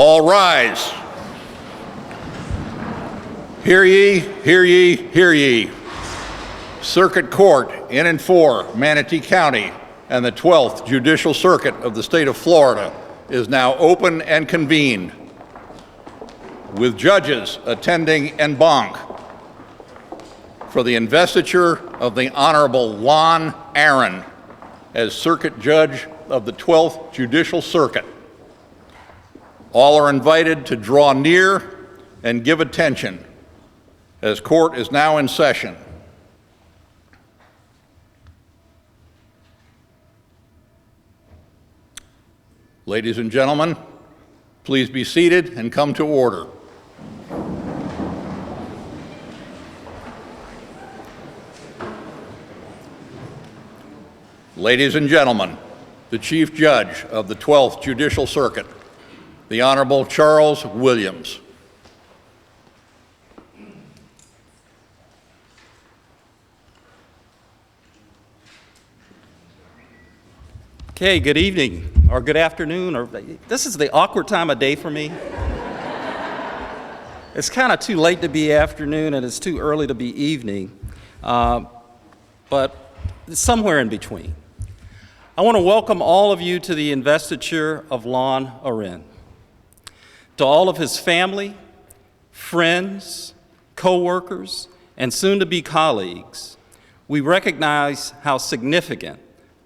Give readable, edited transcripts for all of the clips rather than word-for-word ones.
All rise. Hear ye, hear ye, hear ye. Circuit Court in and for Manatee County and the 12th Judicial Circuit of the state of Florida is now open and convened, with judges attending en banc for the investiture of the Honorable Lon Arend as Circuit Judge of the 12th Judicial Circuit. All are invited to draw near and give attention, as court is now in session. Ladies and gentlemen, please be seated and come to order. Ladies and gentlemen, the Chief Judge of the 12th Judicial Circuit, the Honorable Charles Williams. Okay, good evening, or good afternoon, or this is the awkward time of day for me. It's kind of too late to be afternoon and it's too early to be evening, but it's somewhere in between. I want to welcome all of you to the investiture of Lon Arend. To all of his family, friends, co-workers, and soon-to-be colleagues, we recognize how significant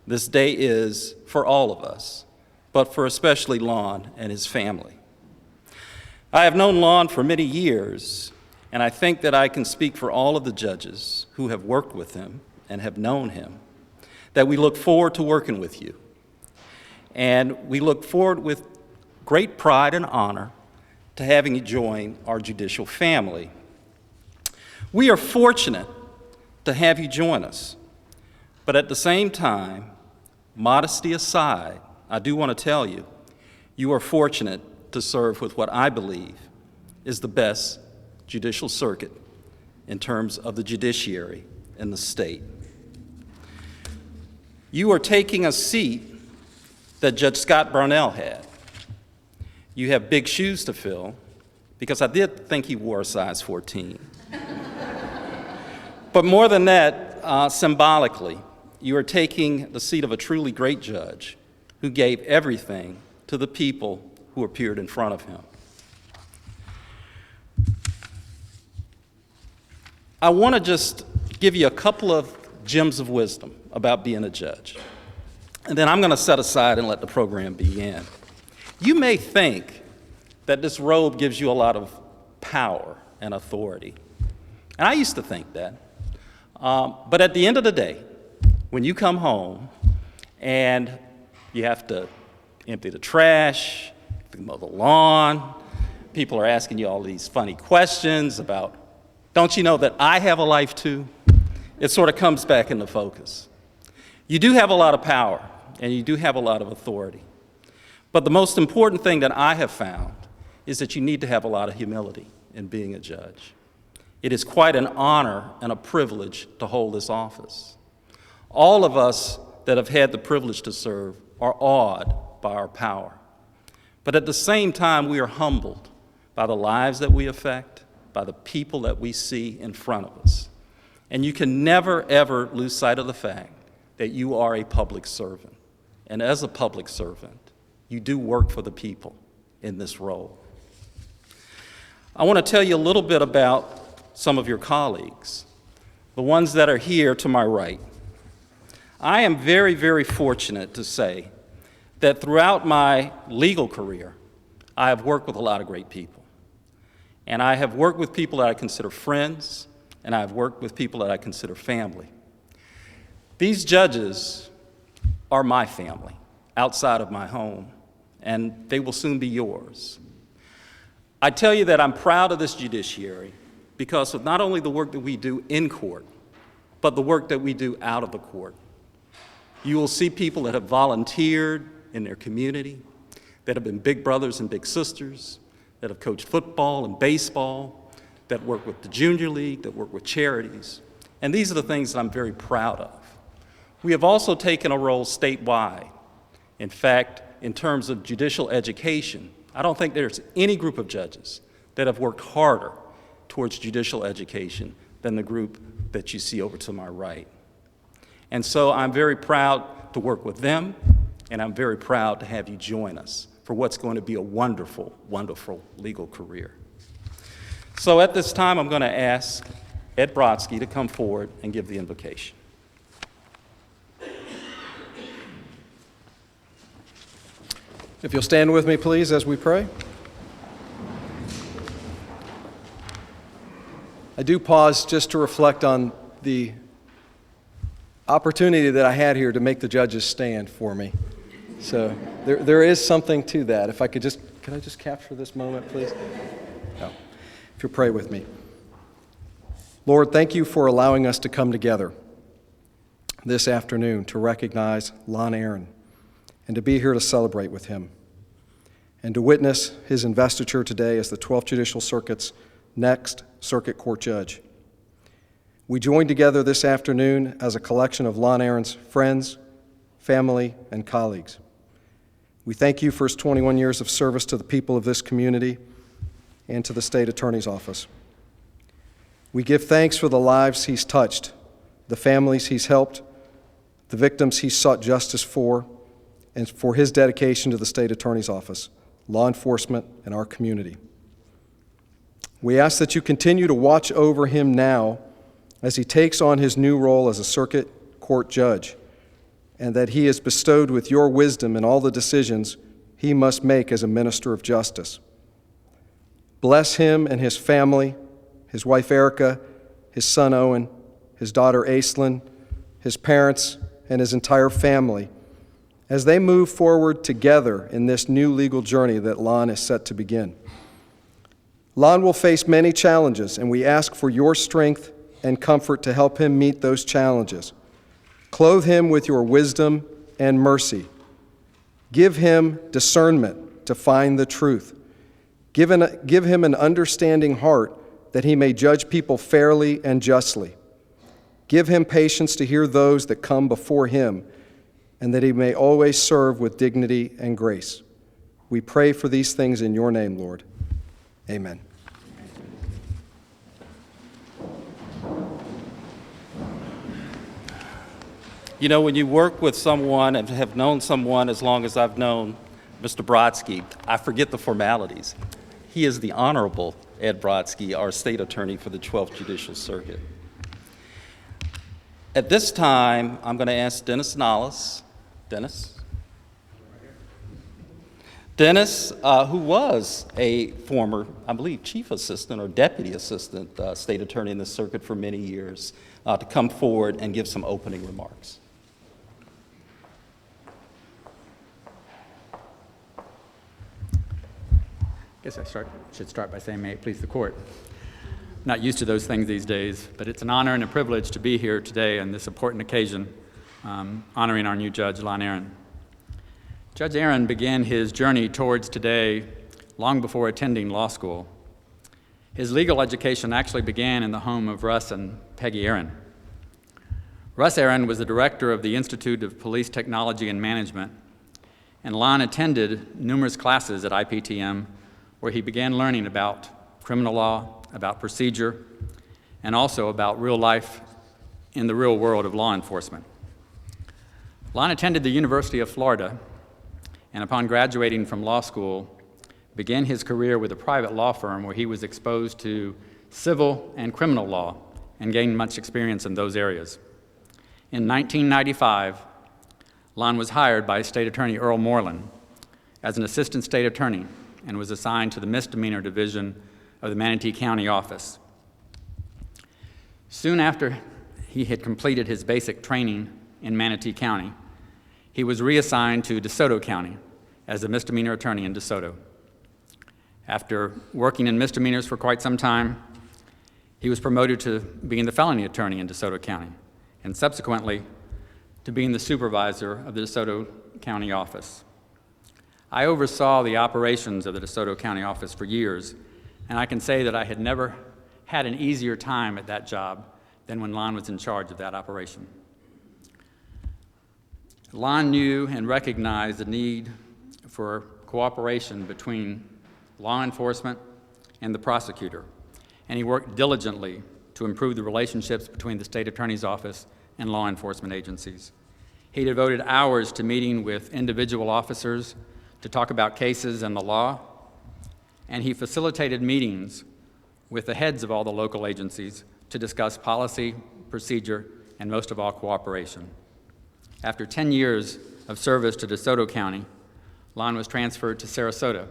this day is for all of us, but for especially Lon and his family. I have known Lon for many years, and I think that I can speak for all of the judges who have worked with him and have known him, that we look forward to working with you. And we look forward with great pride and honor to having you join our judicial family. We are fortunate to have you join us, but at the same time, modesty aside, I do want to tell you, you are fortunate to serve with what I believe is the best judicial circuit in terms of the judiciary in the state. You are taking a seat that Judge Scott Brownell had. You have big shoes to fill, because I did think he wore a size 14. But more than that, symbolically, you are taking the seat of a truly great judge who gave everything to the people who appeared in front of him. I want to just give you a couple of gems of wisdom about being a judge, and then I'm going to set aside and let the program begin. You may think that this robe gives you a lot of power and authority, and I used to think that, but at the end of the day, when you come home and you have to empty the trash, mow the lawn, people are asking you all these funny questions about, don't you know that I have a life too? It sort of comes back into focus. You do have a lot of power and you do have a lot of authority. But the most important thing that I have found is that you need to have a lot of humility in being a judge. It is quite an honor and a privilege to hold this office. All of us that have had the privilege to serve are awed by our power. But at the same time, we are humbled by the lives that we affect, by the people that we see in front of us. And you can never, ever lose sight of the fact that you are a public servant. And as a public servant, you do work for the people in this role. I want to tell you a little bit about some of your colleagues, the ones that are here to my right. I am very, very fortunate to say that throughout my legal career, I have worked with a lot of great people. And I have worked with people that I consider friends, and I have worked with people that I consider family. These judges are my family outside of my home, and they will soon be yours. I tell you that I'm proud of this judiciary because of not only the work that we do in court, but the work that we do out of the court. You will see people that have volunteered in their community, that have been big brothers and big sisters, that have coached football and baseball, that work with the Junior League, that work with charities. And these are the things that I'm very proud of. We have also taken a role statewide. In fact, in terms of judicial education, I don't think there's any group of judges that have worked harder towards judicial education than the group that you see over to my right. And so I'm very proud to work with them, and I'm very proud to have you join us for what's going to be a wonderful, wonderful legal career. So at this time, I'm going to ask Ed Brodsky to come forward and give the invocation. If you'll stand with me, please, as we pray. I do pause just to reflect on the opportunity that I had here to make the judges stand for me. So there is something to that. If I could I just capture this moment, please? No. If you'll pray with me. Lord, thank you for allowing us to come together this afternoon to recognize Lon Arend and to be here to celebrate with him and to witness his investiture today as the 12th Judicial Circuit's next Circuit Court Judge. We join together this afternoon as a collection of Lon Arend's friends, family, and colleagues. We thank you for his 21 years of service to the people of this community and to the State Attorney's Office. We give thanks for the lives he's touched, the families he's helped, the victims he's sought justice for, and for his dedication to the State Attorney's Office, law enforcement, and our community. We ask that you continue to watch over him now as he takes on his new role as a circuit court judge, and that he is bestowed with your wisdom in all the decisions he must make as a minister of justice. Bless him and his family, his wife Erica, his son Owen, his daughter Aislinn, his parents, and his entire family as they move forward together in this new legal journey that Lon is set to begin. Lon will face many challenges, and we ask for your strength and comfort to help him meet those challenges. Clothe him with your wisdom and mercy. Give him discernment to find the truth. Give him an understanding heart that he may judge people fairly and justly. Give him patience to hear those that come before him, and that he may always serve with dignity and grace. We pray for these things in your name, Lord. Amen. You know, when you work with someone and have known someone as long as I've known Mr. Brodsky, I forget the formalities. He is the Honorable Ed Brodsky, our state attorney for the 12th Judicial Circuit. At this time, I'm going to ask Dennis Nollis. Dennis, who was a former, I believe, chief assistant or deputy assistant state attorney in the circuit for many years, to come forward and give some opening remarks. I guess I should start by saying, may it please the court. I'm not used to those things these days, but it's an honor and a privilege to be here today on this important occasion, honoring our new judge, Lon Arend. Judge Arend began his journey towards today long before attending law school. His legal education actually began in the home of Russ and Peggy Arend. Russ Arend was the director of the Institute of Police Technology and Management, and Lon attended numerous classes at IPTM where he began learning about criminal law, about procedure, and also about real life in the real world of law enforcement. Lon attended the University of Florida, and upon graduating from law school, began his career with a private law firm where he was exposed to civil and criminal law and gained much experience in those areas. In 1995, Lon was hired by State Attorney Earl Moreland as an assistant state attorney and was assigned to the misdemeanor division of the Manatee County office. Soon after he had completed his basic training in Manatee County, he was reassigned to DeSoto County as a misdemeanor attorney in DeSoto. After working in misdemeanors for quite some time, he was promoted to being the felony attorney in DeSoto County, and subsequently to being the supervisor of the DeSoto County office. I oversaw the operations of the DeSoto County office for years, and I can say that I had never had an easier time at that job than when Lon was in charge of that operation. Lon knew and recognized the need for cooperation between law enforcement and the prosecutor, and he worked diligently to improve the relationships between the state attorney's office and law enforcement agencies. He devoted hours to meeting with individual officers to talk about cases and the law, and he facilitated meetings with the heads of all the local agencies to discuss policy, procedure, and most of all, cooperation. After 10 years of service to DeSoto County, Lon was transferred to Sarasota,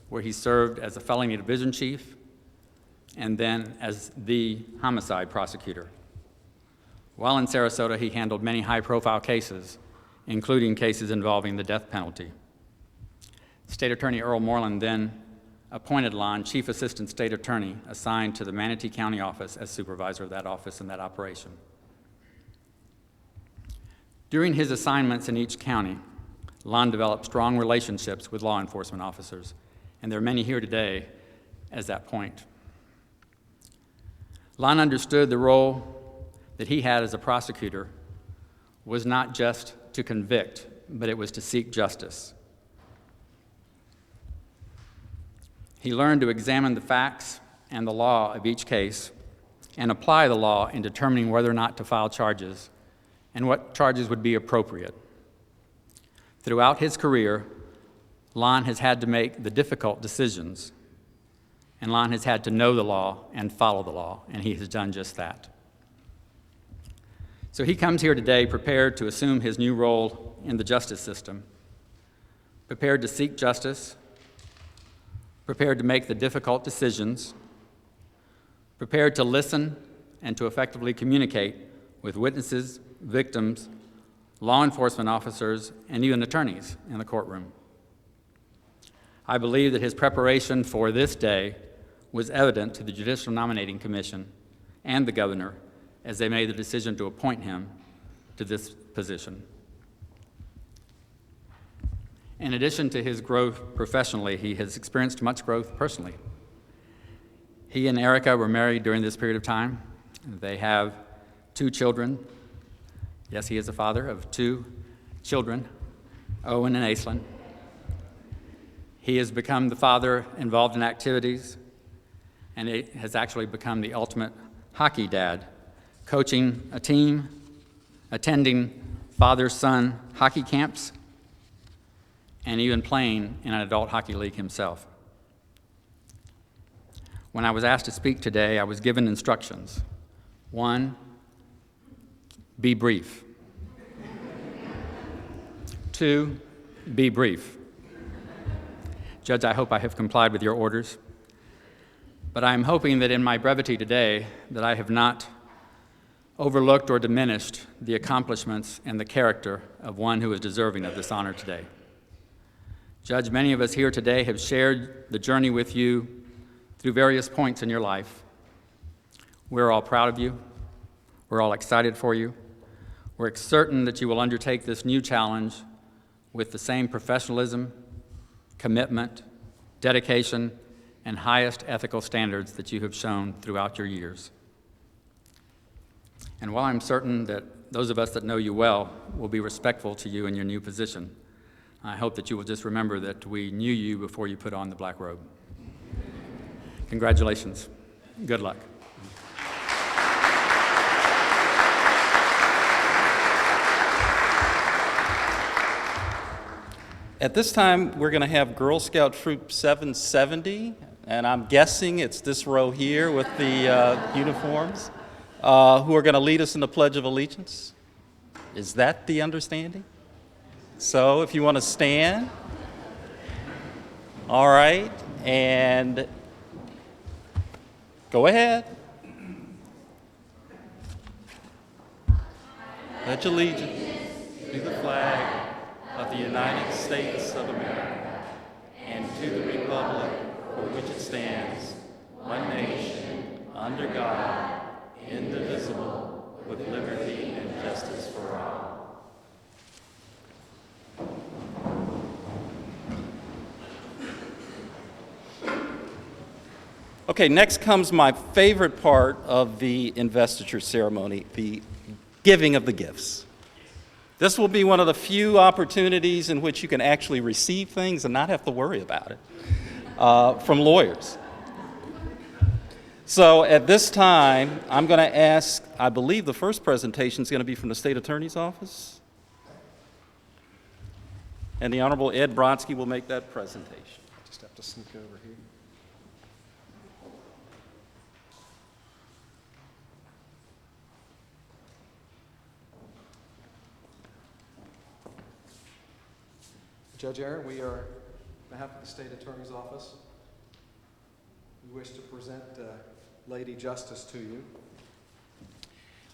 where he served as a felony division chief and then as the homicide prosecutor. While in Sarasota, he handled many high-profile cases, including cases involving the death penalty. State Attorney Earl Moreland then appointed Lon Chief Assistant State Attorney, assigned to the Manatee County office as supervisor of that office and that operation. During his assignments in each county, Lon developed strong relationships with law enforcement officers, and there are many here today as that point. Lon understood the role that he had as a prosecutor was not just to convict, but it was to seek justice. He learned to examine the facts and the law of each case and apply the law in determining whether or not to file charges and what charges would be appropriate. Throughout his career, Lon has had to make the difficult decisions, and Lon has had to know the law and follow the law, and he has done just that. So he comes here today prepared to assume his new role in the justice system, prepared to seek justice, prepared to make the difficult decisions, prepared to listen and to effectively communicate with witnesses, victims, law enforcement officers, and even attorneys in the courtroom. I believe that his preparation for this day was evident to the Judicial Nominating Commission and the governor as they made the decision to appoint him to this position. In addition to his growth professionally, he has experienced much growth personally. He and Erica were married during this period of time. They have 2 children. Yes, he is a father of 2 children, Owen and Aislinn. He has become the father involved in activities, and he has actually become the ultimate hockey dad, coaching a team, attending father-son hockey camps, and even playing in an adult hockey league himself. When I was asked to speak today, I was given instructions. 1, be brief. 2, be brief. Judge, I hope I have complied with your orders, but I am hoping that in my brevity today that I have not overlooked or diminished the accomplishments and the character of one who is deserving of this honor today. Judge, many of us here today have shared the journey with you through various points in your life. We're all proud of you. We're all excited for you. We're certain that you will undertake this new challenge with the same professionalism, commitment, dedication, and highest ethical standards that you have shown throughout your years. And while I'm certain that those of us that know you well will be respectful to you in your new position, I hope that you will just remember that we knew you before you put on the black robe. Congratulations. Good luck. At this time, we're going to have Girl Scout Troop 770, and I'm guessing it's this row here with the uniforms, who are going to lead us in the Pledge of Allegiance. Is that the understanding? So if you want to stand. All right, and go ahead. Pledge allegiance to the flag of the United States of America and to the republic for which it stands, one nation, under God, indivisible, with liberty and justice for all. Okay, next comes my favorite part of the investiture ceremony, the giving of the gifts. This will be one of the few opportunities in which you can actually receive things and not have to worry about it from lawyers. So at this time, I'm going to ask, I believe the first presentation is going to be from the State Attorney's Office. And the Honorable Ed Brodsky will make that presentation. I just have to sneak over here. Judge Arend, we are, on behalf of the State Attorney's Office, we wish to present Lady Justice to you.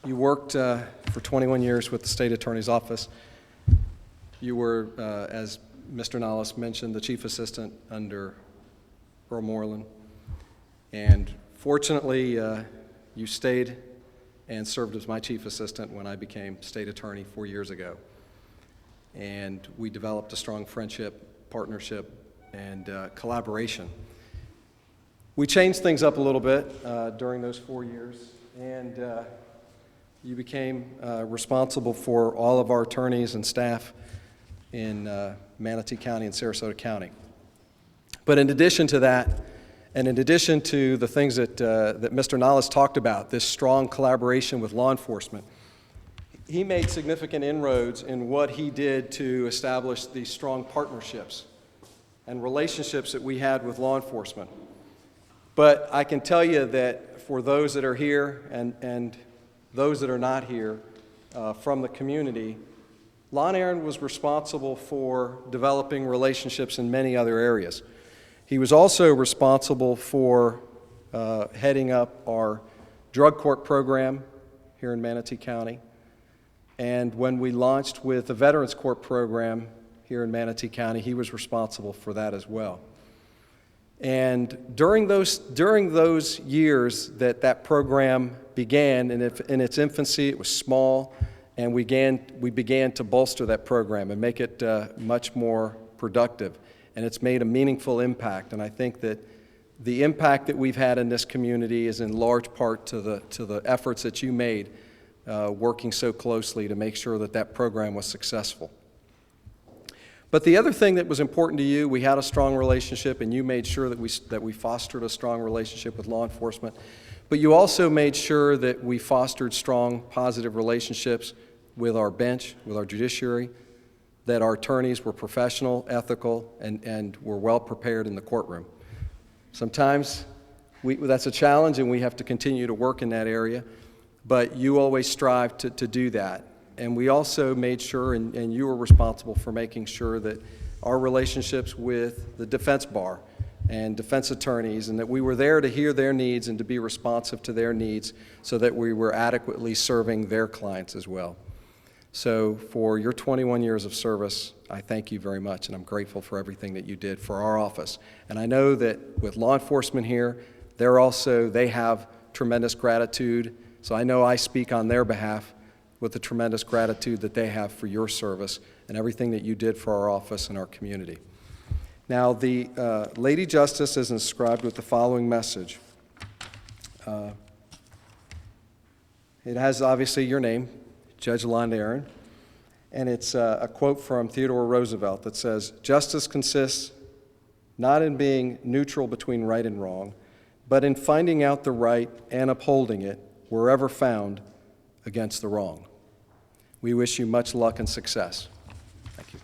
You worked for 21 years with the State Attorney's Office. You were, as Mr. Nollis mentioned, the Chief Assistant under Earl Moreland. And fortunately, you stayed and served as my Chief Assistant when I became State Attorney 4 years ago. And we developed a strong friendship, partnership, and collaboration. We changed things up a little bit during those 4 years, and you became responsible for all of our attorneys and staff in Manatee County and Sarasota County. But in addition to that, and in addition to the things that Mr. Nollis talked about, this strong collaboration with law enforcement, he made significant inroads in what he did to establish these strong partnerships and relationships that we had with law enforcement. But I can tell you that for those that are here and those that are not here from the community, Lon Arend was responsible for developing relationships in many other areas. He was also responsible for heading up our drug court program here in Manatee County. And when we launched with the Veterans Court program here in Manatee County, he was responsible for that as well. And during those years that program began, in its infancy, it was small, and we began to bolster that program and make it much more productive. And it's made a meaningful impact. And I think that the impact that we've had in this community is in large part to the efforts that you made working so closely to make sure that program was successful. But the other thing that was important to you, we had a strong relationship, and you made sure that we fostered a strong relationship with law enforcement. But you also made sure that we fostered strong, positive relationships with our bench, with our judiciary, that our attorneys were professional, ethical, and were well prepared in the courtroom. Sometimes that's a challenge, and we have to continue to work in that area, but you always strive to do that. And we also made sure, and you were responsible for making sure that our relationships with the defense bar and defense attorneys, and that we were there to hear their needs and to be responsive to their needs so that we were adequately serving their clients as well. So for your 21 years of service, I thank you very much, and I'm grateful for everything that you did for our office. And I know that with law enforcement here, they have tremendous gratitude. So I know I speak on their behalf with the tremendous gratitude that they have for your service and everything that you did for our office and our community. Now, the Lady Justice is inscribed with the following message. It has obviously your name, Judge Lon Arend, and it's a quote from Theodore Roosevelt that says, "Justice consists not in being neutral between right and wrong, but in finding out the right and upholding it wherever found against the wrong." We wish you much luck and success. Thank you.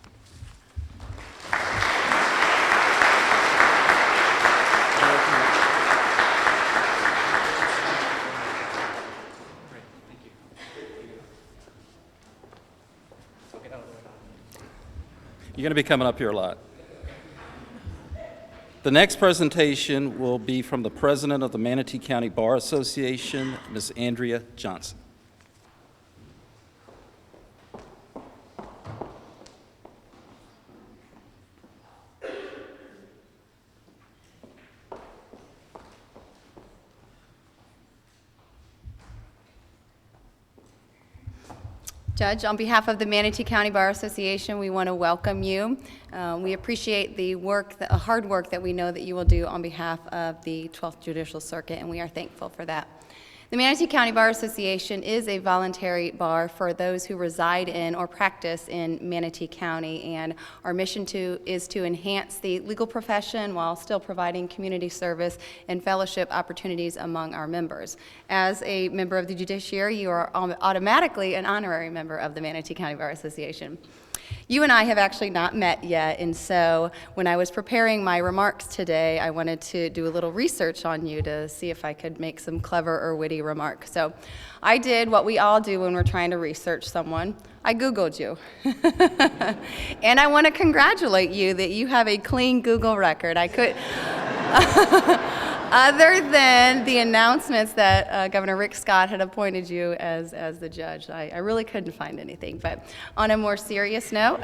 You're going to be coming up here a lot. The next presentation will be from the President of the Manatee County Bar Association, Ms. Andrea Johnson. Judge, on behalf of the Manatee County Bar Association, we want to welcome you. We appreciate the hard work that we know that you will do on behalf of the 12th Judicial Circuit, and we are thankful for that. The Manatee County Bar Association is a voluntary bar for those who reside in or practice in Manatee County, and our mission is to enhance the legal profession while still providing community service and fellowship opportunities among our members. As a member of the judiciary, you are automatically an honorary member of the Manatee County Bar Association. You and I have actually not met yet, and so when I was preparing my remarks today, I wanted to do a little research on you to see if I could make some clever or witty remarks. So I did what we all do when we're trying to research someone. I Googled you. And I want to congratulate you that you have a clean Google record. I could... Other than the announcements that Governor Rick Scott had appointed you as the judge, I really couldn't find anything. But on a more serious note,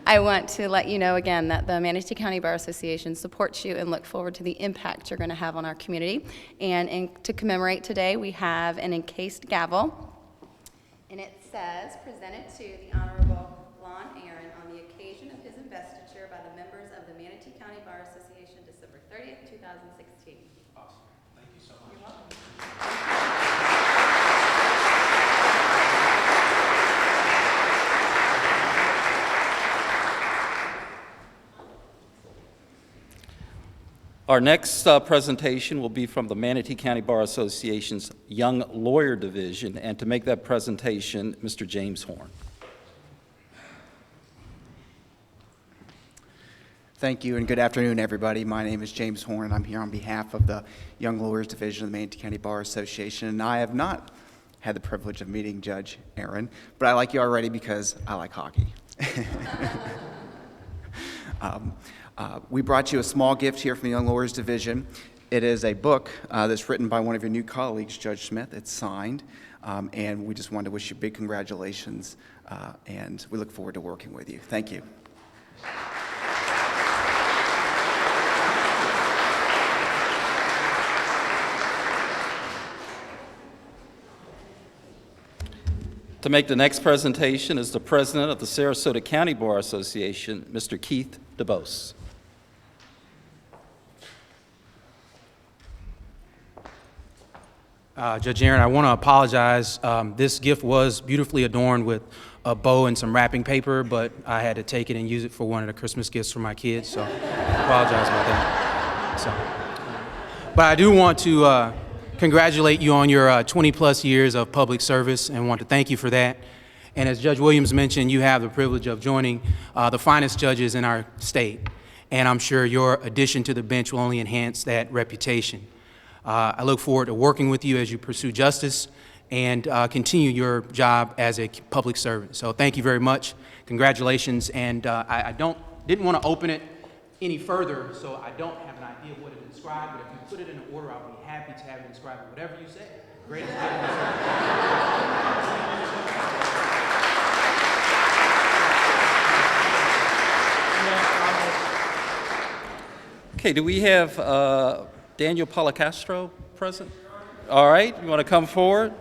I want to let you know again that the Manatee County Bar Association supports you and look forward to the impact you're going to have on our community. And to commemorate today, we have an encased gavel, and it says, presented to the Honorable Arend on the occasion of his investiture by the members of the Manatee County Bar Association, December 30th, 2016. Awesome. Thank you so much. You're welcome. Our next presentation will be from the Manatee County Bar Association's Young Lawyer Division, and to make that presentation, Mr. James Horn. Thank you, and good afternoon, everybody. My name is James Horn, and I'm here on behalf of the Young Lawyers Division of the Manatee County Bar Association. And I have not had the privilege of meeting Judge Arend, but I like you already because I like hockey. We brought you a small gift here from the Young Lawyers Division. It is a book that's written by one of your new colleagues, Judge Smith. It's signed, and we just wanted to wish you big congratulations, and we look forward to working with you. Thank you. To make the next presentation is the President of the Sarasota County Bar Association, Mr. Keith DeBose. Judge Arend, I want to apologize. This gift was beautifully adorned with a bow and some wrapping paper, but I had to take it and use it for one of the Christmas gifts for my kids, so I apologize about that. But I do want to congratulate you on your 20-plus years of public service and want to thank you for that. And as Judge Williams mentioned, you have the privilege of joining the finest judges in our state, and I'm sure your addition to the bench will only enhance that reputation. I look forward to working with you as you pursue justice and continue your job as a public servant. So thank you very much. Congratulations. And I didn't want to open it any further, so I don't have an idea of what it inscribed, but if you put it in an order, I'll be happy to have it inscribed. Whatever you say. Greatest gift in the Okay, do we have Daniel Policastro present? All right, you want to come forward?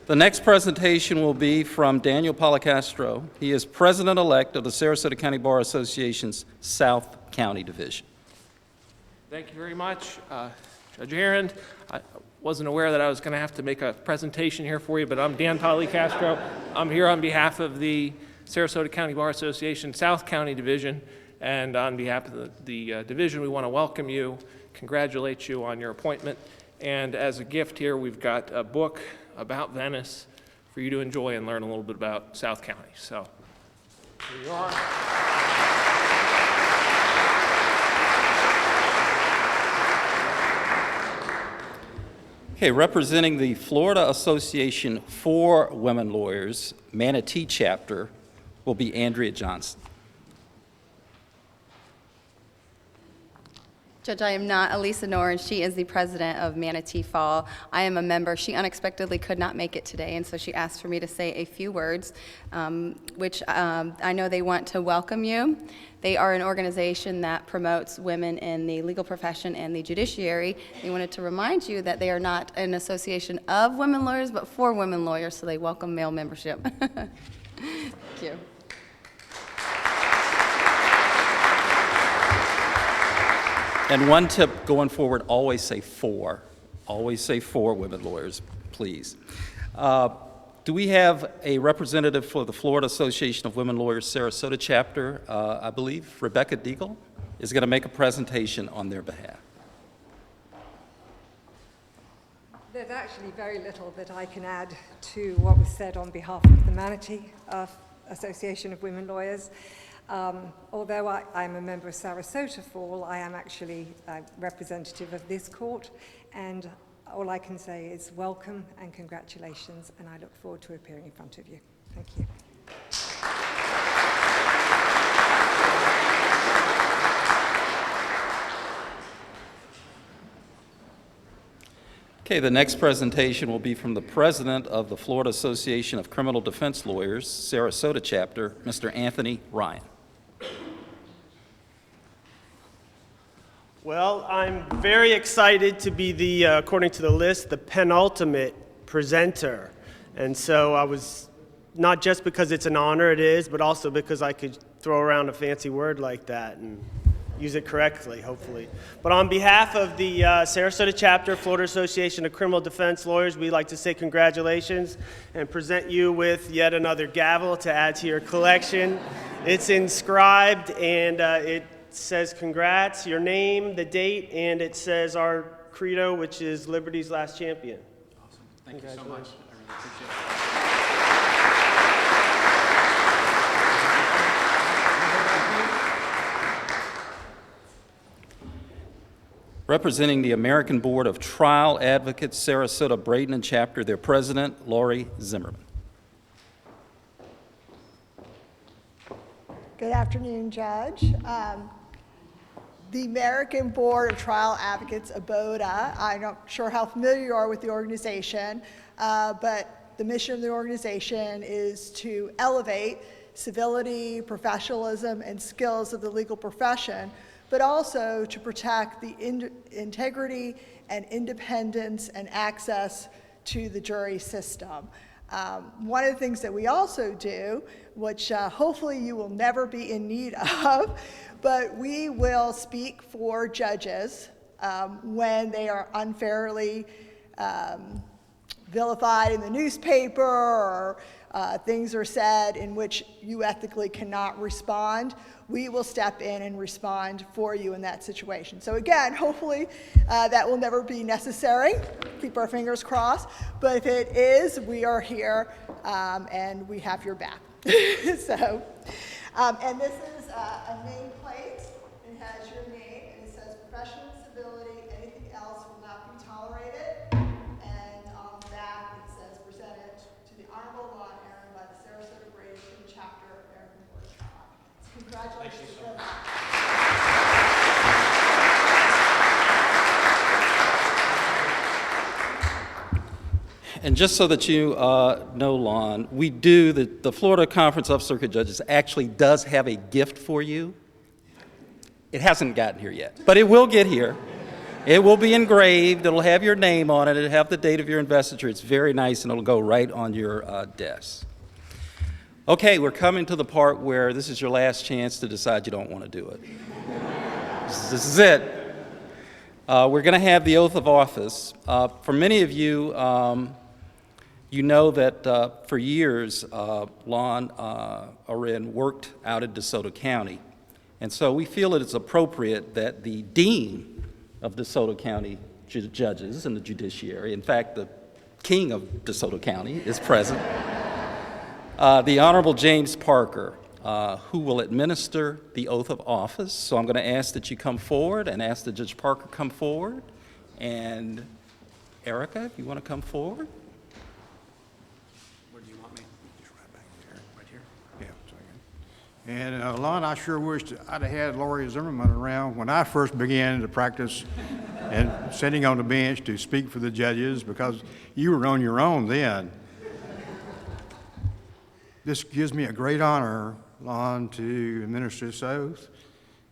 The next presentation will be from Daniel Policastro. He is President-elect of the Sarasota County Bar Association's South County Division. Thank you very much. Judge Arend, I wasn't aware that I was going to have to make a presentation here for you, but I'm Dan Policastro. I'm here on behalf of the Sarasota County Bar Association South County Division, and on behalf of the division, we want to welcome you, congratulate you on your appointment, and as a gift here, we've got a book about Venice for you to enjoy and learn a little bit about South County. So, here you are. Okay, representing the Florida Association for Women Lawyers, Manatee chapter, will be Andrea Johnson. Judge, I am not Elisa Noren. She is the president of Manatee Fall. I am a member. She unexpectedly could not make it today, and so she asked for me to say a few words, which I know they want to welcome you. They are an organization that promotes women in the legal profession and the judiciary. They wanted to remind you that they are not an association of women lawyers, but for women lawyers, so they welcome male membership. Thank you. And one tip going forward, always say for. Always say 4 women lawyers, please. Do we have a representative for the Florida Association of Women Lawyers Sarasota chapter? I believe Rebecca Deagle is going to make a presentation on their behalf. There's actually very little that I can add to what was said on behalf of the Manatee Association of Women Lawyers. Although I'm a member of Sarasota Fall, I am actually a representative of this court, and all I can say is welcome and congratulations, and I look forward to appearing in front of you. Thank you. Okay, the next presentation will be from the president of the Florida Association of Criminal Defense Lawyers, Sarasota chapter, Mr. Anthony Ryan. Well, I'm very excited to be the, according to the list, the penultimate presenter. And so I was, not just because it's an honor, it is, but also because I could throw around a fancy word like that and use it correctly, hopefully. But on behalf of the Sarasota chapter, Florida Association of Criminal Defense Lawyers, we'd like to say congratulations and present you with yet another gavel to add to your collection. It's inscribed and it says congrats, your name, the date, and it says our credo, which is Liberty's Last Champion. Awesome. Thank you so much. I really appreciate it. Representing the American Board of Trial Advocates, Sarasota Braden chapter, their president, Lori Zimmerman. Good afternoon, Judge. The American Board of Trial Advocates, ABOTA, I'm not sure how familiar you are with the organization, but the mission of the organization is to elevate civility, professionalism, and skills of the legal profession, but also to protect the integrity and independence and access to the jury system. One of the things that we also do, which hopefully you will never be in need of, but we will speak for judges when they are unfairly vilified in the newspaper or things are said in which you ethically cannot respond. We will step in and respond for you in that situation. So again, hopefully that will never be necessary. Keep our fingers crossed. But if it is, we are here and we have your back. So, and this is a nameplate. It has your name and it says professional civility, anything else will not be tolerated. And on the back it says presented to the Honorable Law Arend by the Sarasota Braden chapter of American Board of Trial. Congratulations. And just so that you know, Lon, we do, the Florida Conference of Circuit Judges actually does have a gift for you. It hasn't gotten here yet, but it will get here. It will be engraved. It'll have your name on it. It'll have the date of your investiture. It's very nice, and it'll go right on your desk. Okay, we're coming to the part where this is your last chance to decide you don't want to do it. This is it. We're going to have the oath of office. For many of you, you know that for years, Lon Arend worked out in DeSoto County. And so we feel that it's appropriate that the Dean of DeSoto County judges and the judiciary, in fact, the King of DeSoto County is present, the Honorable James Parker, who will administer the oath of office. So I'm going to ask that you come forward and ask that Judge Parker come forward. And Erica, if you want to come forward. Where do you want me? Just right back there, right here. Yeah, so I can. And Lon, I sure wished I'd have had Lori Zimmerman around when I first began to practice and sitting on the bench to speak for the judges, because you were on your own then. This gives me a great honor, Lon, to administer this oath.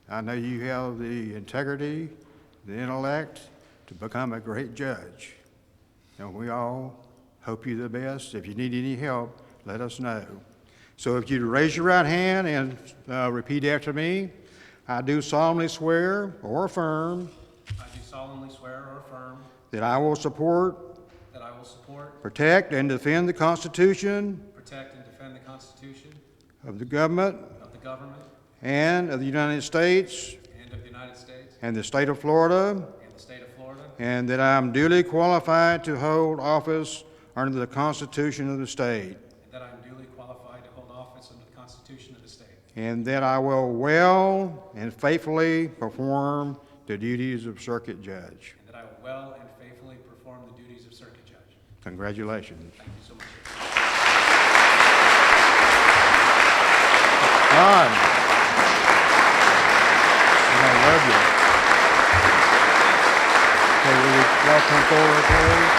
I know you have the integrity, the intellect to become a great judge. And we all hope you the best. If you need any help, let us know. So if you'd raise your right hand and repeat after me. I do solemnly swear or affirm I do solemnly swear or affirm that I will support, protect, and defend the Constitution of the government and of the United States and the state of Florida, and that I am duly qualified to hold office under the Constitution of the state. And that I will well and faithfully perform the duties of circuit judge. Congratulations. Thank you so much. Ron, I love you. Okay, will you welcome forward, please?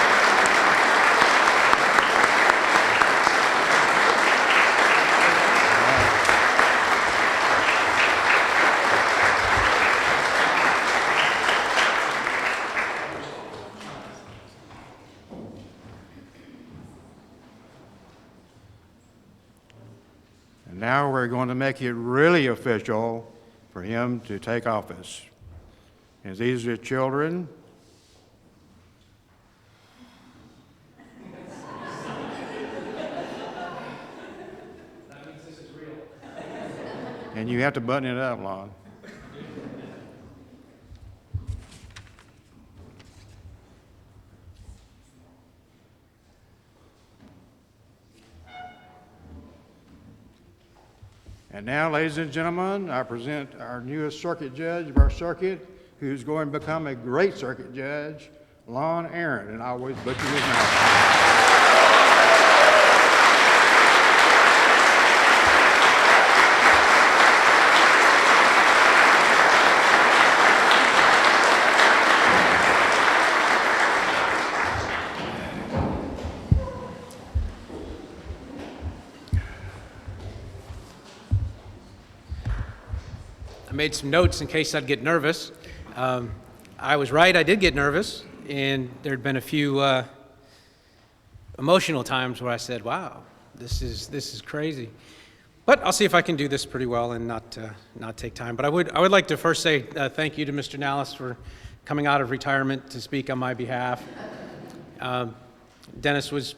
And now we're going to make it really official for him to take office. And these are children. That means this is real. And you have to button it up, Lon. And now, ladies and gentlemen, I present our newest circuit judge of our circuit, who's going to become a great circuit judge, Arend, and I always butcher his name. I made some notes in case I'd get nervous. I was right, I did get nervous, and there'd been a few emotional times where I said, wow, this is crazy. But I'll see if I can do this pretty well and not take time. But I would like to first say thank you to Mr. Nallis for coming out of retirement to speak on my behalf. Dennis was,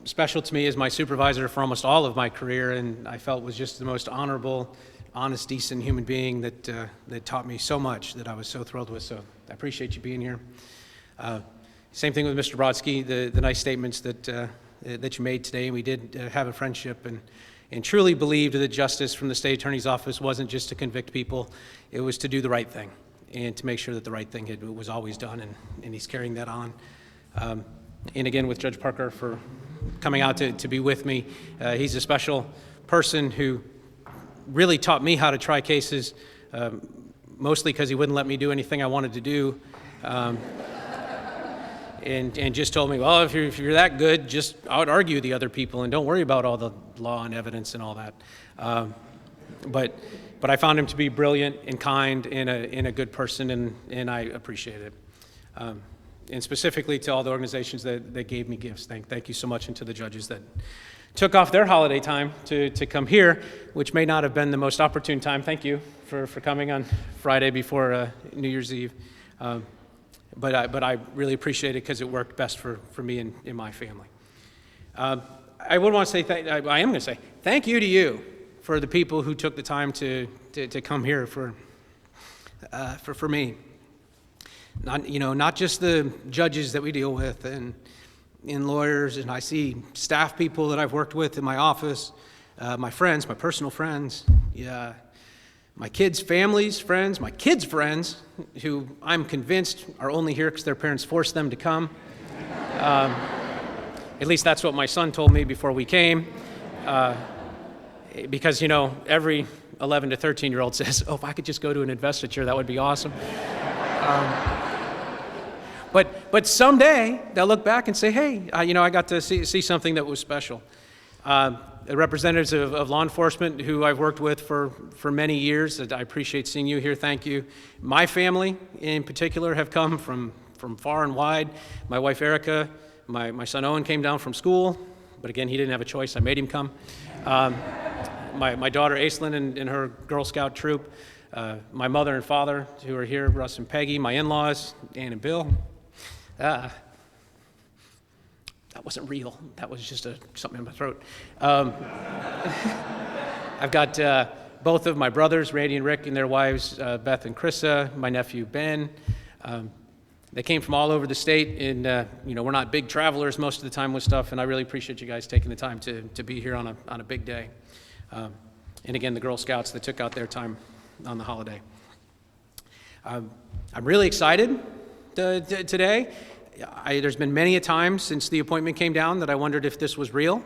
special to me as my supervisor for almost all of my career, and I felt was just the most honorable, honest, decent human being that taught me so much that I was so thrilled with. So I appreciate you being here. Same thing with Mr. Brodsky, the nice statements that you made today. We did have a friendship and truly believed that justice from the state attorney's office wasn't just to convict people, it was to do the right thing and to make sure that the right thing was always done, and he's carrying that on. And again, with Judge Parker for coming out to be with me. He's a special person who really taught me how to try cases, mostly because he wouldn't let me do anything I wanted to do. And just told me, well, if you're that good, just out-argue the other people and don't worry about all the law and evidence and all that. But I found him to be brilliant and kind and a good person, and I appreciate it. And specifically to all the organizations that gave me gifts, thank you so much, and to the judges that took off their holiday time to come here, which may not have been the most opportune time. Thank you for coming on Friday before New Year's Eve. But I really appreciate it because it worked best for me and my family. I would want to say, I am going to say, thank you to you for the people who took the time to come here for me. Not just the judges that we deal with and lawyers, and I see staff people that I've worked with in my office, my friends, my personal friends, my kids' families, friends, my kids' friends, who I'm convinced are only here because their parents forced them to come. At least that's what my son told me before we came. Because, every 11 to 13-year-old says, oh, if I could just go to an investiture, that would be awesome. But someday they'll look back and say, hey, I got to see something that was special. Representatives of law enforcement who I've worked with for many years, I appreciate seeing you here, thank you. My family in particular have come from far and wide. My wife Erica, my son Owen came down from school, but again, he didn't have a choice, I made him come. My daughter Aislinn and her Girl Scout troop, my mother and father who are here, Russ and Peggy, my in-laws, Ann and Bill. That wasn't real. That was just something in my throat. I've got both of my brothers, Randy and Rick, and their wives, Beth and Krissa, my nephew, Ben. They came from all over the state, and we're not big travelers most of the time with stuff, and I really appreciate you guys taking the time to be here on a big day. And again, the Girl Scouts that took out their time on the holiday. I'm really excited today. There's been many a time since the appointment came down that I wondered if this was real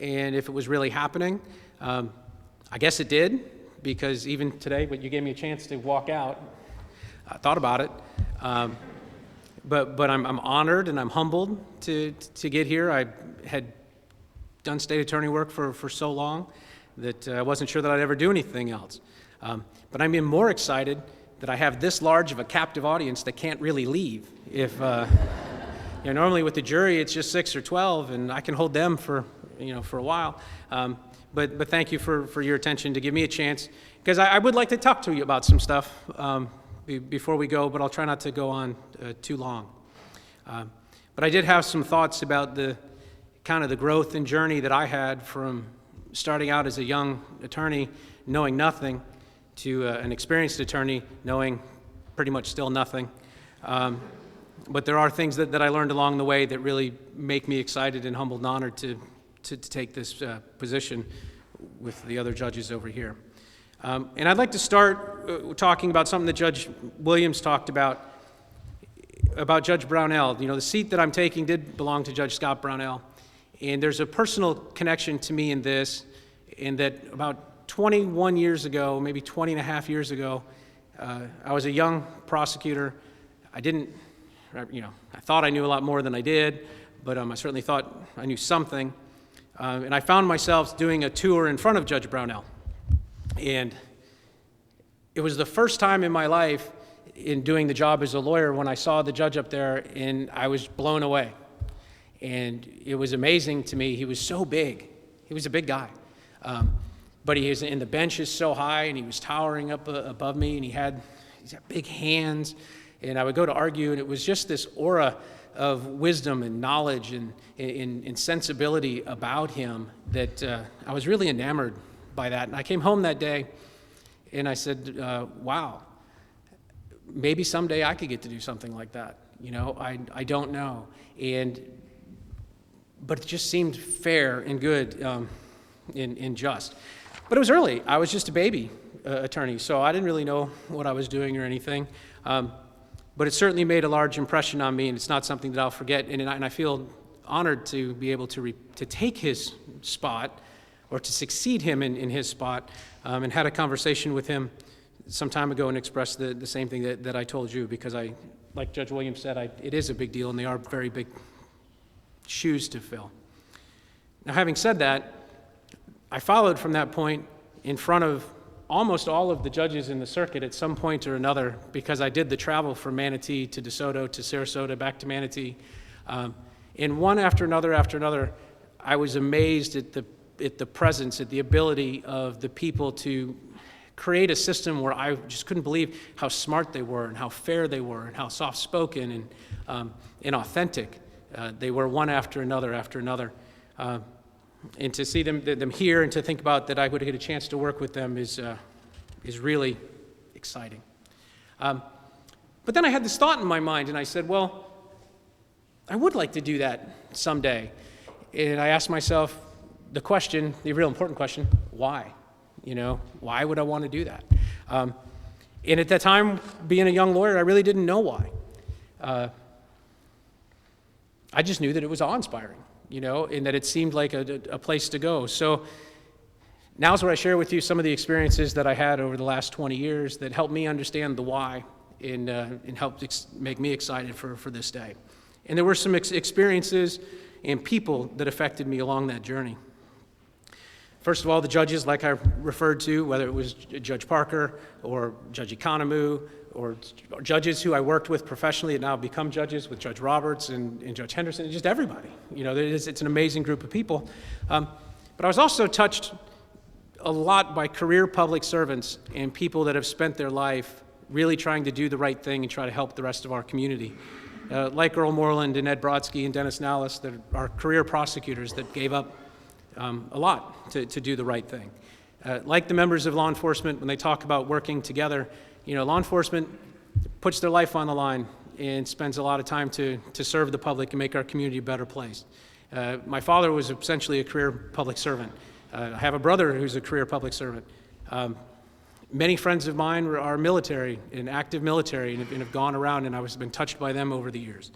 and if it was really happening. I guess it did, because even today, when you gave me a chance to walk out, I thought about it. But I'm honored and I'm humbled to get here. I had done state attorney work for so long that I wasn't sure that I'd ever do anything else. But I'm even more excited that I have this large of a captive audience that can't really leave. If normally with the jury it's just 6 or 12, and I can hold them for a while. But thank you for your attention to give me a chance, because I would like to talk to you about some stuff before we go, but I'll try not to go on too long. But I did have some thoughts about the kind of the growth and journey that I had from starting out as a young attorney, knowing nothing, to an experienced attorney, knowing pretty much still nothing. But there are things that I learned along the way that really make me excited and humbled and honored to take this position with the other judges over here. And I'd like to start talking about something that Judge Williams talked about Judge Brownell. The seat that I'm taking did belong to Judge Scott Brownell. And there's a personal connection to me in this, in that about 21 years ago, maybe 20 and a half years ago, I was a young prosecutor. I thought I knew a lot more than I did, but I certainly thought I knew something. And I found myself doing a tour in front of Judge Brownell. And it was the first time in my life in doing the job as a lawyer when I saw the judge up there, and I was blown away. And it was amazing to me. He was so big. He was a big guy. But the bench is so high, and he was towering up above me, and he's got big hands. And I would go to argue, and it was just this aura of wisdom and knowledge and sensibility about him that I was really enamored by that. And I came home that day, and I said, wow, maybe someday I could get to do something like that. I don't know. But it just seemed fair and good and just. But it was early. I was just a baby attorney, so I didn't really know what I was doing or anything. But it certainly made a large impression on me, and it's not something that I'll forget. And I feel honored to be able to take his spot, or to succeed him in his spot, and had a conversation with him some time ago and expressed the same thing that I told you, because like Judge Williams said, it is a big deal, and they are very big shoes to fill. Now, having said that, I followed from that point in front of almost all of the judges in the circuit at some point or another, because I did the travel from Manatee to DeSoto to Sarasota, back to Manatee. And one after another, I was amazed at the presence, at the ability of the people to create a system where I just couldn't believe how smart they were and how fair they were and how soft-spoken and authentic they were, one after another. And to see them here and to think about that I would get a chance to work with them is really exciting. But then I had this thought in my mind, and I said, well, I would like to do that someday. And I asked myself the real important question, why? Why would I want to do that? And at that time, being a young lawyer, I really didn't know why. I just knew that it was awe-inspiring, and that it seemed like a place to go. So now's where I share with you some of the experiences that I had over the last 20 years that helped me understand the why and helped make me excited for this day. And there were some experiences and people that affected me along that journey. First of all, the judges, like I referred to, whether it was Judge Parker or Judge Economou, or judges who I worked with professionally and now become judges with Judge Roberts and Judge Henderson, and just everybody. It's an amazing group of people. But I was also touched a lot by career public servants and people that have spent their life really trying to do the right thing and try to help the rest of our community. like Earl Moreland and Ed Brodsky and Dennis Nallis, that are career prosecutors that gave up a lot to do the right thing. Like the members of law enforcement, when they talk about working together, law enforcement puts their life on the line and spends a lot of time to serve the public and make our community a better place. My father was essentially a career public servant. I have a brother who's a career public servant. Many friends of mine are military and active military and have gone around, and I've been touched by them over the years.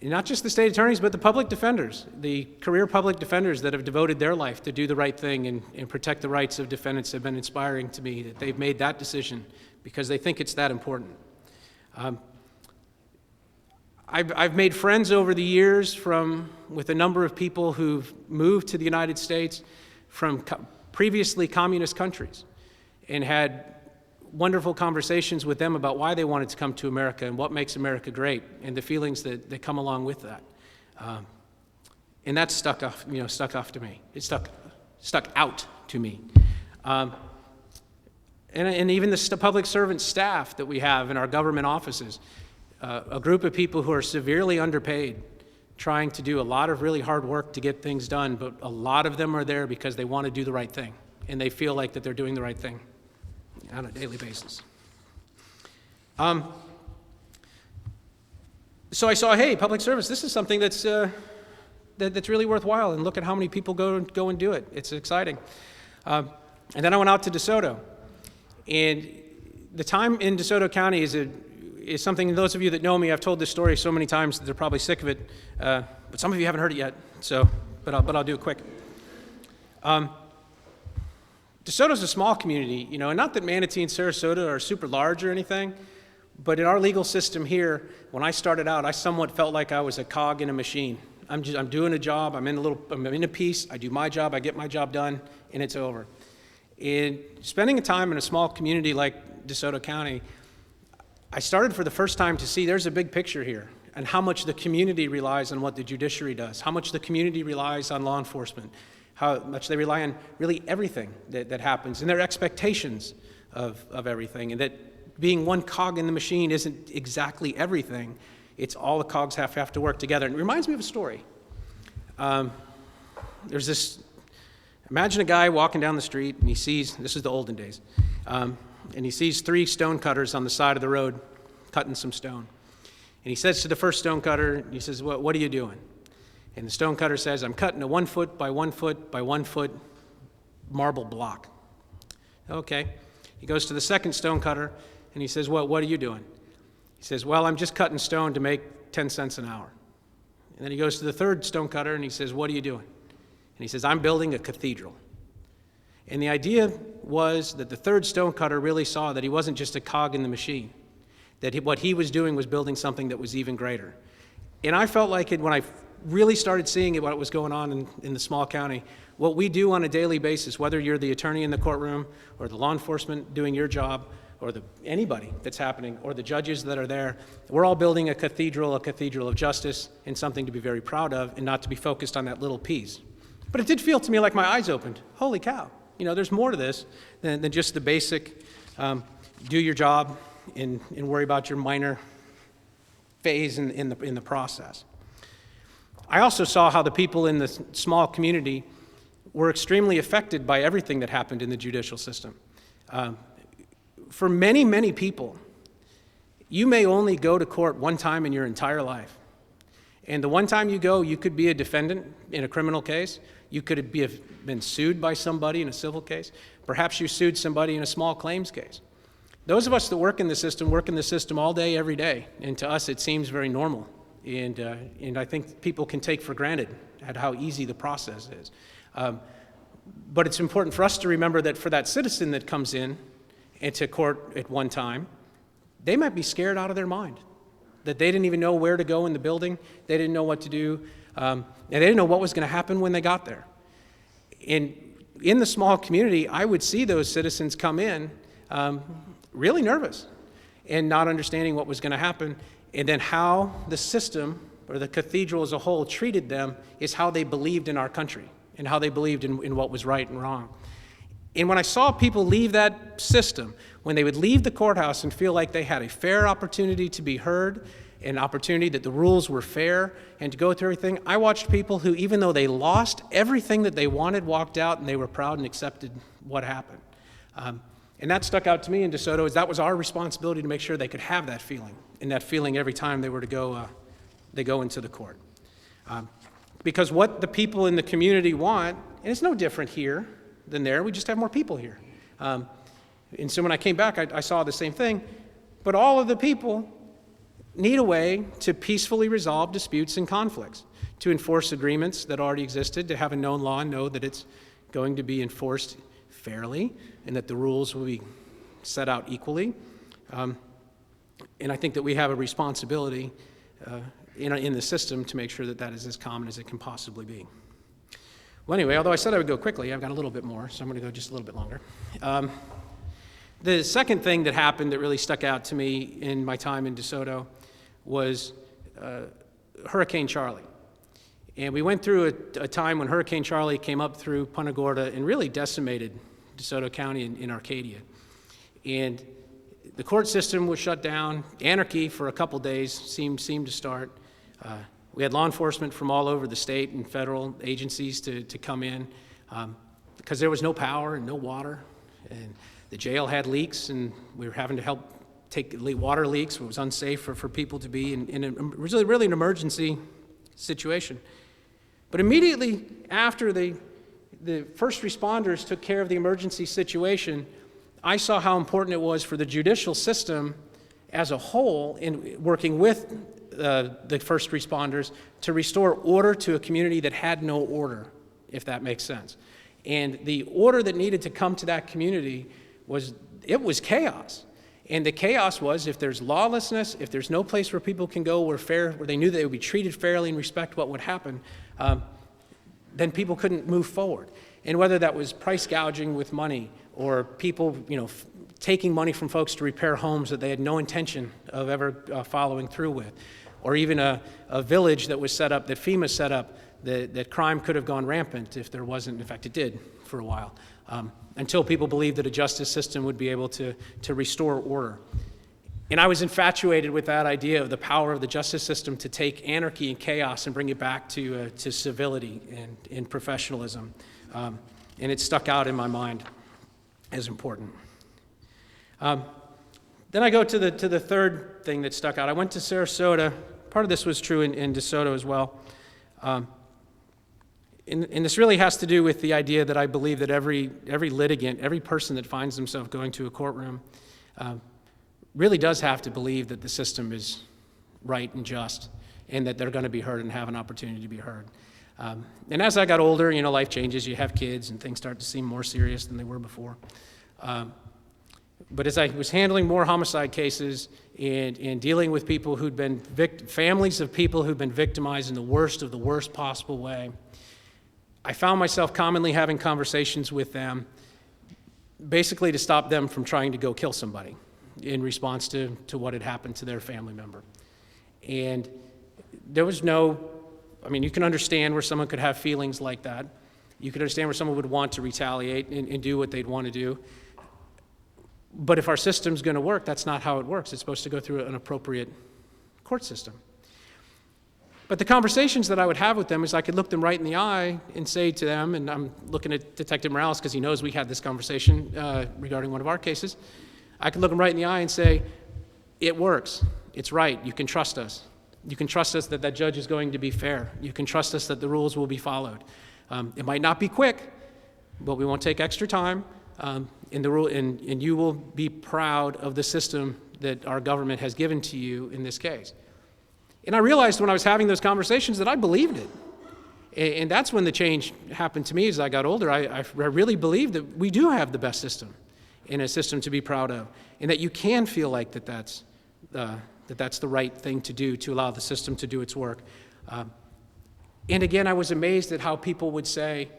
Not just the state attorneys, but the public defenders, the career public defenders that have devoted their life to do the right thing and protect the rights of defendants have been inspiring to me, that they've made that decision because they think it's that important. I've made friends over the years with a number of people who've moved to the United States from previously communist countries and had wonderful conversations with them about why they wanted to come to America and what makes America great and the feelings that come along with that. And that stuck off to me. It stuck out to me. And even the public servant staff that we have in our government offices, a group of people who are severely underpaid, trying to do a lot of really hard work to get things done, but a lot of them are there because they want to do the right thing, and they feel like that they're doing the right thing on a daily basis. So I saw, hey, public service, this is something that's really worthwhile, and look at how many people go and do it. It's exciting. And then I went out to DeSoto, and the time in DeSoto County is something, those of you that know me, I've told this story so many times that they're probably sick of it, but some of you haven't heard it yet, but I'll do it quick. DeSoto's a small community, and not that Manatee and Sarasota are super large or anything, but in our legal system here, when I started out, I somewhat felt like I was a cog in a machine. I'm doing a job, I'm in a piece, I do my job, I get my job done, and it's over. And spending time in a small community like DeSoto County, I started for the first time to see there's a big picture here and how much the community relies on what the judiciary does, how much the community relies on law enforcement, how much they rely on really everything that happens and their expectations of everything, and that being one cog in the machine isn't exactly everything. It's all the cogs have to work together. And it reminds me of a story. Imagine a guy walking down the street and he sees, this is the olden days, and he sees 3 stone cutters on the side of the road cutting some stone. And he says to the first stone cutter, he says, what are you doing? And the stone cutter says, I'm cutting a 1 foot by 1 foot by 1 foot marble block. Okay. He goes to the second stone cutter and he says, what are you doing? He says, well, I'm just cutting stone to make 10 cents an hour. And then he goes to the third stone cutter and he says, what are you doing? And he says, I'm building a cathedral. And the idea was that the third stone cutter really saw that he wasn't just a cog in the machine, that what he was doing was building something that was even greater. And I felt like when I really started seeing what was going on in the small county, what we do on a daily basis, whether you're the attorney in the courtroom or the law enforcement doing your job or anybody that's happening or the judges that are there, we're all building a cathedral of justice, and something to be very proud of and not to be focused on that little piece. But it did feel to me like my eyes opened. Holy cow. There's more to this than just the basic do your job and worry about your minor phase in the process. I also saw how the people in the small community were extremely affected by everything that happened in the judicial system. For many, many people, you may only go to court one time in your entire life. And the one time you go, you could be a defendant in a criminal case. You could have been sued by somebody in a civil case. Perhaps you sued somebody in a small claims case. Those of us that work in the system all day, every day. And to us, it seems very normal. And I think people can take for granted at how easy the process is. But it's important for us to remember that for that citizen that comes in into court at one time, they might be scared out of their mind, that they didn't even know where to go in the building, they didn't know what to do, and they didn't know what was going to happen when they got there. And in the small community, I would see those citizens come in really nervous and not understanding what was going to happen, and then how the system or the cathedral as a whole treated them is how they believed in our country and how they believed in what was right and wrong. And when I saw people leave that system, when they would leave the courthouse and feel like they had a fair opportunity to be heard an opportunity, that the rules were fair, and to go through everything. I watched people who, even though they lost everything that they wanted, walked out and they were proud and accepted what happened. And that stuck out to me in DeSoto, as that was our responsibility to make sure they could have that feeling, and that feeling every time they were to go, they go into the court. Because what the people in the community want, and it's no different here than there, we just have more people here. And so when I came back, I saw the same thing, but all of the people need a way to peacefully resolve disputes and conflicts, to enforce agreements that already existed, to have a known law and know that it's going to be enforced fairly and that the rules will be set out equally. And I think that we have a responsibility in the system to make sure that that is as common as it can possibly be. Well, anyway, although I said I would go quickly, I've got a little bit more, so I'm going to go just a little bit longer. The second thing that happened that really stuck out to me in my time in DeSoto was Hurricane Charlie. And we went through a time when Hurricane Charlie came up through Punta Gorda and really decimated DeSoto County in Arcadia. And the court system was shut down. Anarchy for a couple days seemed to start. We had law enforcement from all over the state and federal agencies to come in because there was no power and no water. And the jail had leaks, and we were having to help take water leaks. It was unsafe for people to be in really an emergency situation. But immediately after the first responders took care of the emergency situation, I saw how important it was for the judicial system as a whole in working with the first responders to restore order to a community that had no order, if that makes sense. And the order that needed to come to that community was chaos. And the chaos was, if there's lawlessness, if there's no place where people can go where they knew they would be treated fairly and respect what would happen, then people couldn't move forward. And whether that was price gouging with money, or people, taking money from folks to repair homes that they had no intention of ever following through with, or even a village that was set up, that FEMA set up, that crime could have gone rampant if there wasn't, in fact it did for a while, until people believed that a justice system would be able to restore order. And I was infatuated with that idea of the power of the justice system to take anarchy and chaos and bring it back to civility and professionalism. And it stuck out in my mind as important. Then I go to the third thing that stuck out. I went to Sarasota. Part of this was true in DeSoto as well. And this really has to do with the idea that I believe that every litigant, every person that finds themselves going to a courtroom really does have to believe that the system is right and just, and that they're going to be heard and have an opportunity to be heard. And as I got older, life changes, you have kids, and things start to seem more serious than they were before. But as I was handling more homicide cases and dealing with people who'd been families of people who'd been victimized in the worst possible way, I found myself commonly having conversations with them, basically to stop them from trying to go kill somebody in response to what had happened to their family member. And there was you can understand where someone could have feelings like that. You could understand where someone would want to retaliate and do what they'd want to do. But if our system's going to work, that's not how it works. It's supposed to go through an appropriate court system. But the conversations that I would have with them is I could look them right in the eye and say to them, and I'm looking at Detective Morales because he knows we had this conversation regarding one of our cases. I could look them right in the eye and say, it works. It's right. You can trust us. You can trust us that judge is going to be fair. You can trust us that the rules will be followed. It might not be quick, but we won't take extra time. And you will be proud of the system that our government has given to you in this case. And I realized when I was having those conversations that I believed it. And that's when the change happened to me as I got older. I really believed that we do have the best system, and a system to be proud of, and that you can feel like that's the right thing to do to allow the system to do its work. And again, I was amazed at how people would say,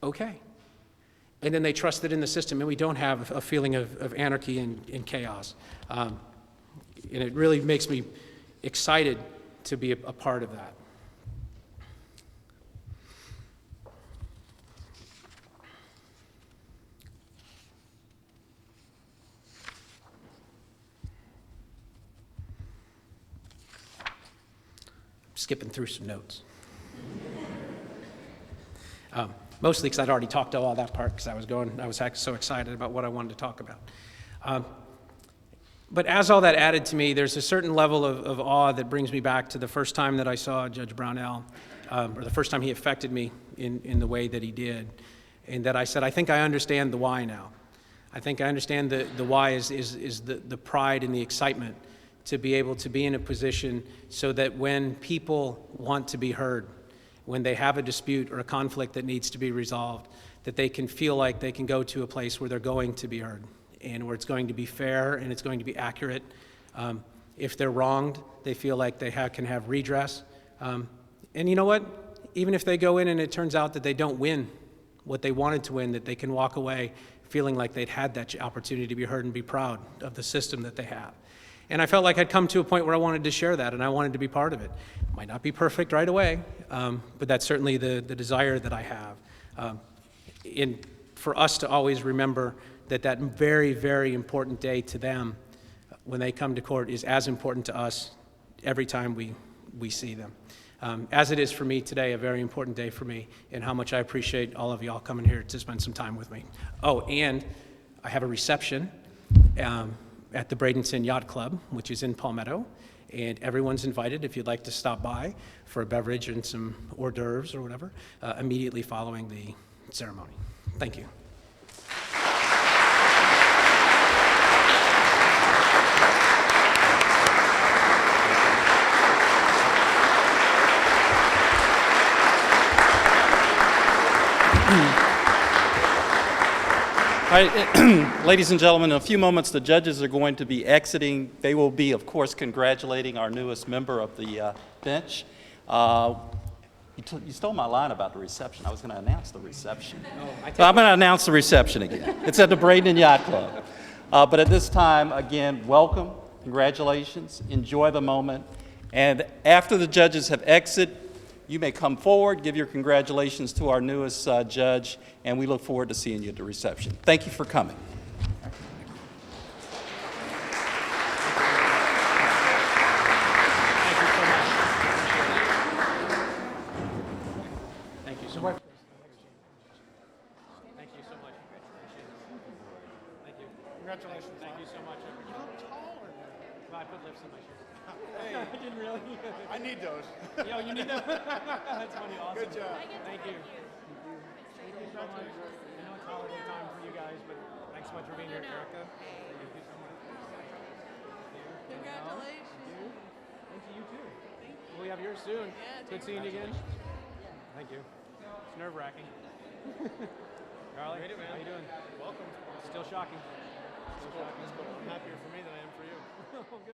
okay. And then they trusted in the system, and we don't have a feeling of anarchy and chaos. And it really makes me excited to be a part of that. skipping through some notes. Mostly because I'd already talked to all that part because I was so excited about what I wanted to talk about. But as all that added to me, there's a certain level of awe that brings me back to the first time that I saw Judge Brownell, or the first time he affected me in the way that he did, and that I said, I think I understand the why now. I think I understand the why is the pride and the excitement to be able to be in a position so that when people want to be heard, when they have a dispute or a conflict that needs to be resolved, that they can feel like they can go to a place where they're going to be heard and where it's going to be fair and it's going to be accurate. If they're wronged, they feel like they can have redress. And you know what? Even if they go in and it turns out that they don't win what they wanted to win, that they can walk away feeling like they'd had that opportunity to be heard and be proud of the system that they have. And I felt like I'd come to a point where I wanted to share that and I wanted to be part of it. Might not be perfect right away, but that's certainly the desire that I have. For us to always remember that very, very important day to them when they come to court is as important to us every time we see them. As it is for me today, a very important day for me, and how much I appreciate all of y'all coming here to spend some time with me. Oh, and I have a reception at the Bradenton Yacht Club, which is in Palmetto, and everyone's invited if you'd like to stop by for a beverage and some hors d'oeuvres or whatever, immediately following the ceremony. Thank you. All right, ladies and gentlemen, in a few moments, the judges are going to be exiting. They will be, of course, congratulating our newest member of the bench. You stole my line about the reception. I was going to announce the reception. So I'm going to announce the reception again. It's at the Bradenton Yacht Club. But at this time, again, welcome, congratulations, enjoy the moment. And after the judges have exited, you may come forward, give your congratulations to our newest judge, and we look forward to seeing you at the reception. Thank you for coming. Thank you so much. Thank you so much. Thank you. Congratulations. Thank you so much. Well, I put lips in my shirt. Hey. I didn't really. I need those. Yo, you need those? That's funny. Awesome. Good job. Thank you. Thank you so much. I know it's holiday time for you guys, but thanks so much for being here, Erica. Thank you so much. Congratulations. Thank you, you too. Thank you. We'll have yours soon. Yeah, good seeing you again. Thank you. It's nerve-wracking. Charlie, how you doing? Welcome. Still shocking. Still shocking. I'm happier for me than I am for you. Oh, good.